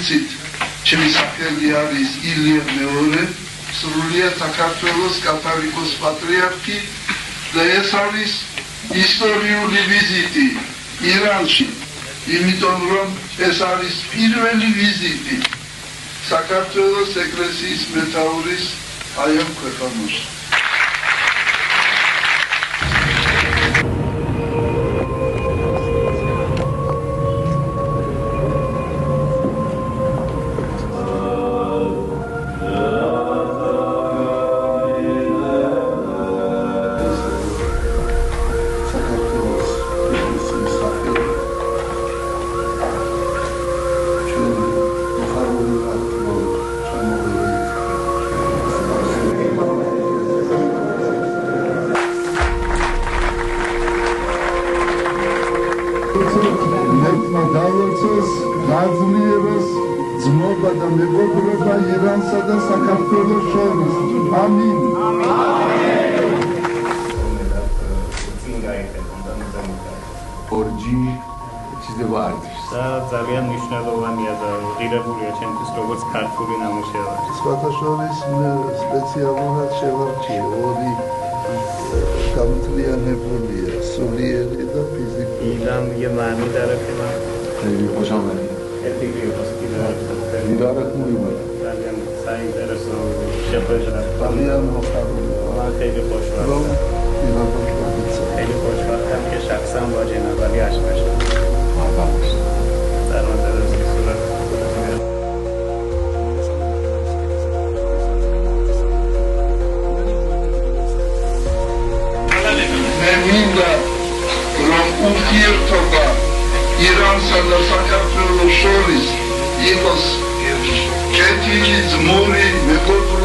ჩემი სახელი არის ილია მეორე, სრულიად საქართველოს კათოლიკოს პატრიარქი და ეს არის ისტორიული ვიზიტი ირანში, იმიტომ რომ ეს არის პირველი ვიზიტი საქართველოს ეკლესიის მეთაურის აი ამ ქვეყანაში. გაძლიეროს ძმობა და მეგობრობა ირანსა და საქართველოს შორის. ამინ. ორჯი ჩიზდება არის. ძალიან მნიშვნელოვანია და ღირებულია ჩემთვის როგორც ქართული ნამუშევარი. სხვათა შორის სპეციალურად შევარჩიე ორი გამთლიანებულია სულიერი და ფიზიკური. ილამ იემანი დარეკება. خوش آمدید. دیدارت مویمه. საინტერესო შეხვედრა. ძალიან მოხარულია. خیلی خوشحالم. خیلی خوشحالم که شخصا با جناب علی آشنا شدم. در مدرسه صورت. نمی‌دانم რომ ურთიერთობა ირანსა და საქართველოს შორის იყოს კეთილი, ძმური, მეგობრული